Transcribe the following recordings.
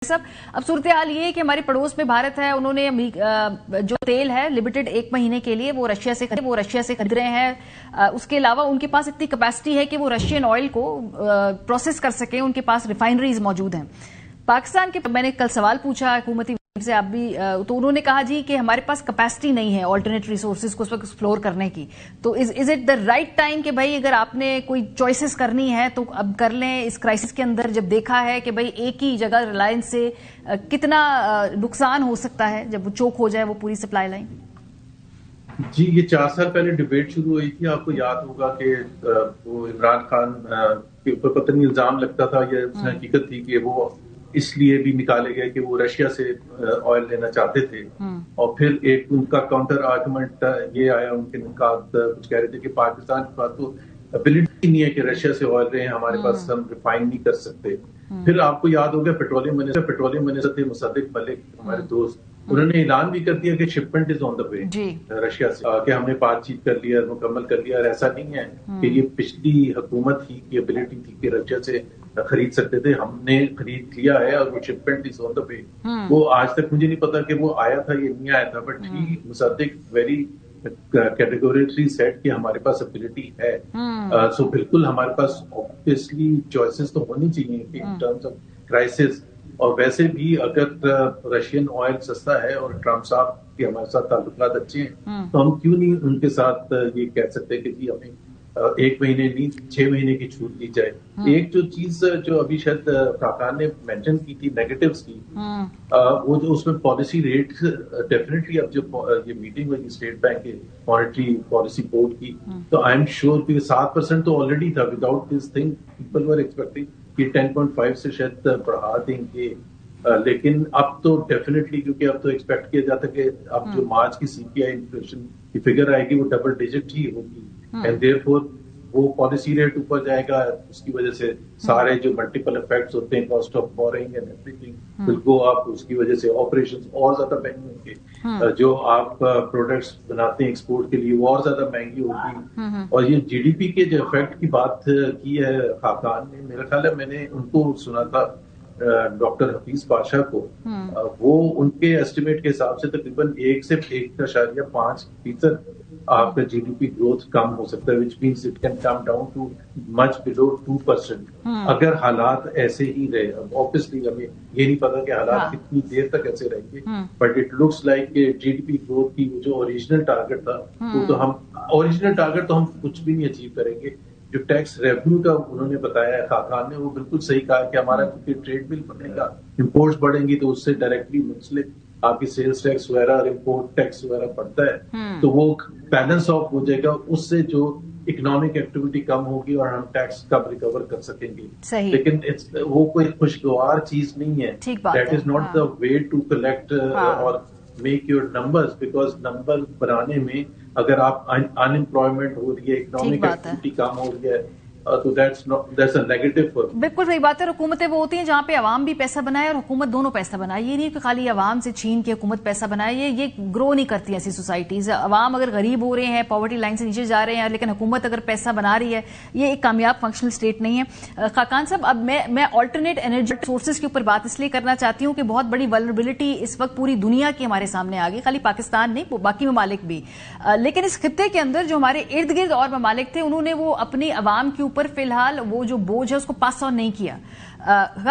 सब अब सूरत हाल ये है कि हमारे पड़ोस में भारत है, उन्होंने जो तेल है लिमिटेड 1 महीने के लिए वो रशिया से खरीद रहे हैं। उसके अलावा उनके पास इतनी कैपेसिटी है कि वो रशियन ऑयल को प्रोसेस कर सके, उनके पास रिफाइनरीज मौजूद हैं। पाकिस्तान के मैंने कल सवाल पूछा हुकूमती से, आप भी, तो उन्होंने कहा जी कि हमारे पास कैपेसिटी नहीं है ऑल्टरनेट रिसोर्सेज को उस वक्त एक्सप्लोर करने की। तो is it the right time कि भाई अगर आपने कोई चॉइसेस करनी है तो अब कर लें इस क्राइसिस के अंदर, जब देखा है कि भाई एक ही जगह रिलायंस से कितना नुकसान हो सकता है जब वो चोक हो जाए वो पूरी सप्लाई लाइन। जी, ये 4 साल पहले डिबेट शुरू हुई थी, आपको याद होगा कि वो इमरान खान के ऊपर पता नहीं इल्जाम लगता था, ये हकीकत थी कि वो इसलिए भी निकाले गए कि वो रशिया से ऑयल लेना चाहते थे। और फिर एक उनका काउंटर आर्गुमेंट ये आया उनके साथ, कुछ कह रहे थे कि पाकिस्तान के पास तो एबिलिटी नहीं है कि रशिया से ऑयल रहे, हमारे पास हम रिफाइन नहीं कर सकते। फिर आपको याद होगा पेट्रोलियम मिनिस्टर थे मुसद्दिक मलिक, हमारे दोस्त, उन्होंने ऐलान भी कर दिया कि shipment is on the way Russia से, कि हमने बातचीत कर लिया, मुकम्मल कर लिया। और ऐसा नहीं है कि ये पिछली हुकूमत की एबिलिटी थी कि रशिया से खरीद सकते थे, हमने खरीद लिया है और वो shipment is on the way. वो आज तक मुझे नहीं पता कि वो आया था या नहीं आया था, but he Mossadegh very categorically said कि हमारे पास एबिलिटी है। सो बिल्कुल हमारे पास ऑब्वियसली चॉइसेस तो होनी चाहिए कि इन टर्म्स ऑफ क्राइसिस। और वैसे भी अगर रशियन ऑयल सस्ता है और ट्रम्प साहब के हमारे साथ ताल्लुकात अच्छे हैं, तो हम क्यों नहीं उनके साथ ये कह सकते कि जी हमें 1 महीने नहीं 6 महीने की छूट दी जाए। एक जो चीज जो अभी शायद खाकान ने मेंशन की थी नेगेटिव्स की, वो जो उसमें पॉलिसी रेट डेफिनेटली, अब जो ये मीटिंग हुई स्टेट बैंक के मॉनेटरी पॉलिसी बोर्ड की, तो आई एम श्योर कि 7% तो ऑलरेडी था। Without this thing people were expecting कि 10.5 से शायद बढ़ा देंगे, लेकिन अब तो डेफिनेटली, क्योंकि अब तो एक्सपेक्ट किया जाता है कि अब जो मार्च की सीपीआई इन्फ्लेशन की फिगर आएगी वो डबल डिजिट ही होगी, एंड देयरफॉर वो पॉलिसी रेट ऊपर जाएगा। उसकी वजह से सारे जो मल्टीपल इफेक्ट्स होते हैं, cost of boring and everything will go up. उसकी वजह से ऑपरेशंस और ज्यादा महंगे होंगे, जो आप प्रोडक्ट्स बनाते हैं एक्सपोर्ट के लिए वो और ज्यादा महंगी होगी। और ये जीडीपी के जो इफेक्ट की बात की है खाकान ने, मेरा ख्याल है मैंने उनको सुना था डॉक्टर हफीज पाशा को, वो उनके एस्टिमेट के हिसाब से तकरीबन 1 से 1.5% आपका जीडीपी ग्रोथ कम हो सकता है, which means it can come down too much below 2% अगर हालात ऐसे ही रहे। अब ऑब्वियसली हमें ये नहीं पता कि हालात कितनी देर तक ऐसे रहेंगे, but it looks like GDP growth की जो ओरिजिनल टारगेट था वो तो हम कुछ भी नहीं अचीव करेंगे। जो टैक्स रेवेन्यू का उन्होंने बताया है खाकान ने, वो बिल्कुल सही कहा कि हमारा क्योंकि ट्रेड बिल बनेगा, इम्पोर्ट्स बढ़ेंगी, तो उससे डायरेक्टली मुंसलिक आपकी सेल्स टैक्स वगैरह और इम्पोर्ट टैक्स वगैरह बढ़ता है, तो वो बैलेंस ऑफ हो जाएगा, उससे जो इकोनॉमिक एक्टिविटी कम होगी और हम टैक्स कम रिकवर कर सकेंगे। लेकिन वो कोई खुशगवार चीज नहीं है। That is not the way to collect और make your numbers, because number बनाने में अगर आप अनएम्प्लॉयमेंट हो रही है, इकोनॉमिक एक्टिविटी कम हो रही है, तो that's a negative। बिल्कुल सही बात है। हुकूमतें वो होती हैं जहां पे अवाम भी पैसा बनाए और हुकूमत दोनों पैसा बनाए। ये नहीं कि खाली अवाम से छीन के हुकूमत पैसा बनाए, ये ग्रो नहीं करती ऐसी सोसाइटीज। अवाम अगर गरीब हो रहे हैं, पॉवर्टी लाइन से नीचे जा रहे हैं, लेकिन हुकूमत अगर पैसा बना रही है, ये एक कामयाब फंक्शनल स्टेट नहीं है। खाकान साहब, अब मैं ऑल्टरनेट एनर्जी सोर्सेज के ऊपर बात इसलिए करना चाहती हूँ कि बहुत बड़ी वल्नरेबिलिटी इस वक्त पूरी दुनिया की हमारे सामने आ गई, खाली पाकिस्तान नहीं, बाकी ममालिक भी। लेकिन इस खित्ते के अंदर जो हमारे इर्द गिर्द और ममालिक थे, उन्होंने वो अपनी अवाम के ऊपर फिलहाल वो जो बोझ है उसको पास ऑन नहीं किया।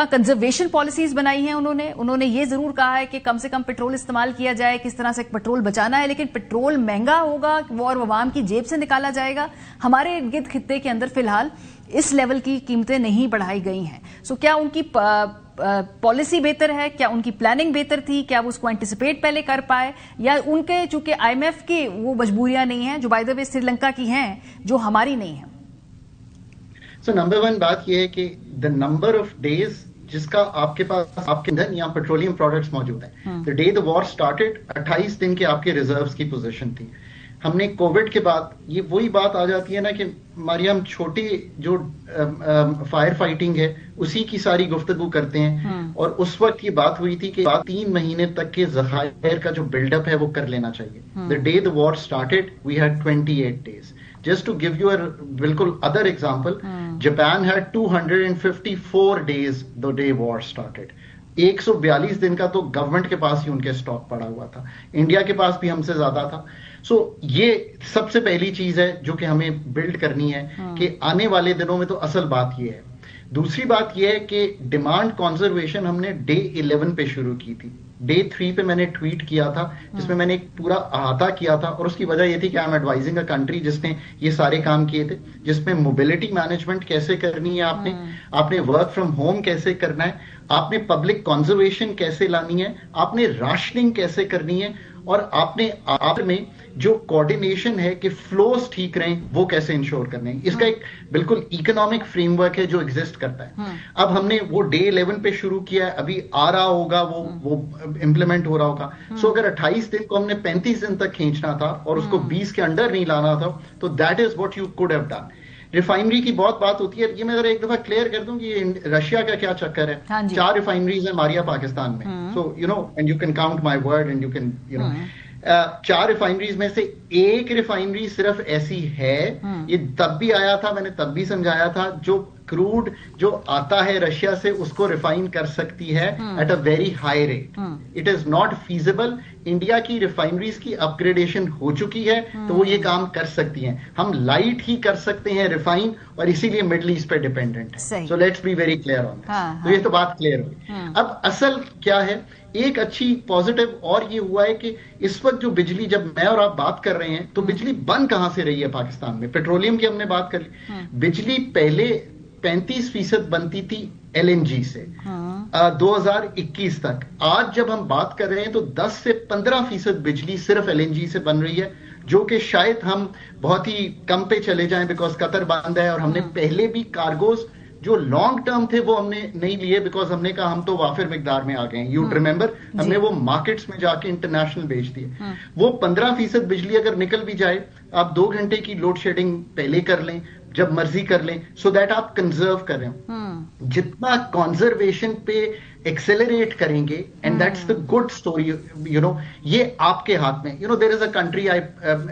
कंजर्वेशन पॉलिसीज बनाई हैं उन्होंने ये जरूर कहा है कि कम से कम पेट्रोल इस्तेमाल किया जाए, किस तरह से पेट्रोल बचाना है, लेकिन पेट्रोल महंगा होगा वो और अवाम की जेब से निकाला जाएगा। हमारे इर्द गिर्द खित्ते के अंदर फिलहाल इस लेवल की कीमतें नहीं बढ़ाई गई हैं। सो क्या उनकी पॉलिसी बेहतर है, क्या उनकी प्लानिंग बेहतर थी, क्या वो उसको एंटिसिपेट पहले कर पाए, या उनके चूंकि IMF की वो मजबूरियां नहीं है जो बाय द वे श्रीलंका की हैं, जो हमारी नहीं है। So नंबर 1 बात यह है कि द नंबर ऑफ डेज जिसका आपके पास आपके ईंधन या पेट्रोलियम प्रोडक्ट्स मौजूद हैं, the day the war started 28 दिन के आपके रिजर्व्स की पोजीशन थी। हमने कोविड के बाद ये वही बात आ जाती है ना कि मरियम छोटी जो फायर फाइटिंग है उसी की सारी गुफ्तगू करते हैं, और उस वक्त ये बात हुई थी कि 3 महीने तक के ज़खायर का जो बिल्डअप है वो कर लेना चाहिए। The day the war started we had 28 days। Just to give you a बिल्कुल other example, Japan had 254 days the day war started. 142 दिन का तो गवर्नमेंट के पास ही उनके स्टॉक पड़ा हुआ था, इंडिया के पास भी हमसे ज्यादा था। सो ये सबसे पहली चीज है जो कि हमें बिल्ड करनी है कि आने वाले दिनों में तो असल बात ये है। दूसरी बात यह है कि डिमांड कंजर्वेशन हमने डे 11 पे शुरू की थी। डे 3 पे मैंने ट्वीट किया था जिसमें मैंने एक पूरा अहाता किया था, और उसकी वजह यह थी कि I am advising a country जिसने ये सारे काम किए थे, जिसमें मोबिलिटी मैनेजमेंट कैसे करनी है आपने वर्क फ्रॉम होम कैसे करना है, आपने पब्लिक कंजर्वेशन कैसे लानी है, आपने राशनिंग कैसे करनी है, और आपने आप में जो कोऑर्डिनेशन है कि फ्लोस ठीक रहें वो कैसे इंश्योर करने हैं। इसका एक बिल्कुल इकोनॉमिक फ्रेमवर्क है जो एग्जिस्ट करता है। अब हमने वो डे 11 पे शुरू किया है, अभी आ रहा होगा वो इंप्लीमेंट हो रहा होगा। सो अगर 28 दिन को हमने 35 दिन तक खींचना था और उसको 20 के अंडर नहीं लाना था, तो that is what you could have done. Refinery की बहुत बात होती है, ये मैं अगर एक दफा क्लियर कर दूं कि रशिया का क्या चक्कर है। 4 रिफाइनरीज है मारिया पाकिस्तान में, so you know and you can count my word and you can you know 4 refineries में से एक रिफाइनरी सिर्फ ऐसी है, ये तब भी आया था, मैंने तब भी समझाया था, जो क्रूड जो आता है रशिया से उसको रिफाइन कर सकती है at a very high rate. It is not feasible. India की रिफाइनरीज की अपग्रेडेशन हो चुकी है तो वो ये काम कर सकती हैं। हम लाइट ही कर सकते हैं रिफाइन, और इसीलिए मिडल ईस्ट पे डिपेंडेंट है। So let's be very clear on this. तो ये तो बात क्लियर हुई। अब असल क्या है, एक अच्छी पॉजिटिव और ये हुआ है कि इस वक्त जो बिजली, जब मैं और आप बात कर रहे हैं तो बिजली बंद कहां से रही है पाकिस्तान में। पेट्रोलियम की हमने बात कर ली, बिजली पहले 35% बनती थी एलएनजी से 2021 तक। आज जब हम बात कर रहे हैं तो 10 से 15% बिजली सिर्फ एलएनजी से बन रही है, जो कि शायद हम बहुत ही कम पे चले जाएं बिकॉज कतर बंद है। और हमने पहले भी कार्गोज जो लॉन्ग टर्म थे वो हमने नहीं लिए बिकॉज हमने कहा हम तो वाफिर मिकदार में आ गए हैं। यू रिमेंबर, हमने वो मार्केट्स में जाके इंटरनेशनल बेच दिए। वो 15% बिजली अगर निकल भी जाए, आप 2 घंटे की लोड शेडिंग पहले कर लें, जब मर्जी कर लें, सो दैट आप कंजर्व कर रहे हो। जितना कंजर्वेशन पे एक्सेलरेट करेंगे, and that's the good story, you know, ये आपके हाथ में। You know there is a country I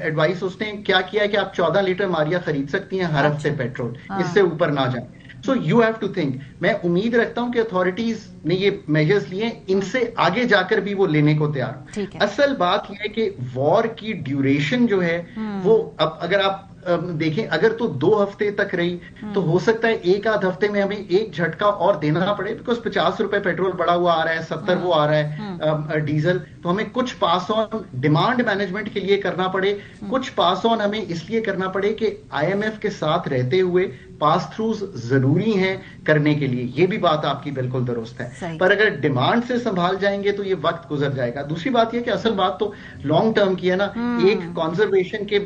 advice, उसने क्या किया है कि आप 14 लीटर मारिया खरीद सकती हैं हर हफ्ते पेट्रोल, इससे ऊपर ना जाए। So you have to think. मैं उम्मीद रखता हूं कि अथॉरिटीज ने ये मेजर्स लिए, इनसे आगे जाकर भी वो लेने को तैयार। असल बात यह है कि वॉर की ड्यूरेशन जो है वो, अब अगर आप देखें, अगर तो 2 हफ्ते तक रही तो हो सकता है 1 आध हफ्ते में हमें एक झटका और देना पड़े, बिकॉज 50 रुपए पेट्रोल बढ़ा हुआ आ रहा है, 70 वो आ रहा है डीजल। तो हमें कुछ पास ऑन डिमांड मैनेजमेंट के लिए करना पड़े, कुछ पास ऑन हमें इसलिए करना पड़े कि आईएमएफ के साथ रहते हुए पास थ्रूज जरूरी हैं करने के लिए। ये भी बात आपकी बिल्कुल दुरुस्त है, पर अगर डिमांड से संभाल जाएंगे तो ये वक्त गुजर जाएगा। दूसरी बात यह कि असल बात तो लॉन्ग टर्म की है ना। एक कंजर्वेशन के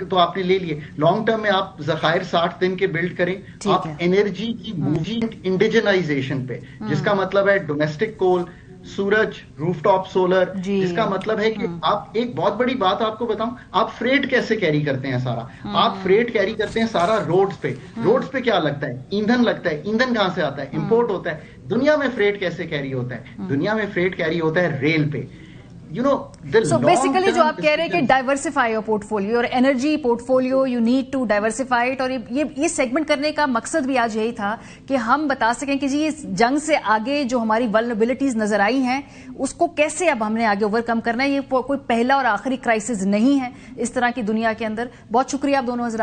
तो आपने ले लिए, लॉन्ग टर्म में आप जखायर 60 दिन के बिल्ड करें, आप एनर्जी की मूवमेंट इंडिजनाइजेशन पे, जिसका मतलब है डोमेस्टिक कोल, सूरज, रूफटॉप सोलर, जिसका मतलब है कि आप, एक बहुत बड़ी बात आपको बताऊं, आप फ्रेट कैसे कैरी करते हैं सारा, आप फ्रेट कैरी करते हैं सारा रोड्स पे। रोड्स पे क्या लगता है? ईंधन लगता है। ईंधन कहां से आता है? इंपोर्ट होता है। दुनिया में फ्रेट कैसे कैरी होता है? दुनिया में फ्रेट कैरी होता है रेल पे। You know, so basically जो आप कह रहे हैं कि डाइवर्सिफाई योर पोर्टफोलियो और energy portfolio, you need to diversify it. और ये सेगमेंट करने का मकसद भी आज यही था कि हम बता सकें कि जी इस जंग से आगे जो हमारी वल्नरेबिलिटीज नजर आई हैं उसको कैसे अब हमने आगे ओवरकम करना है। ये कोई पहला और आखिरी क्राइसिस नहीं है इस तरह की दुनिया के अंदर। बहुत शुक्रिया आप दोनों हज़रात।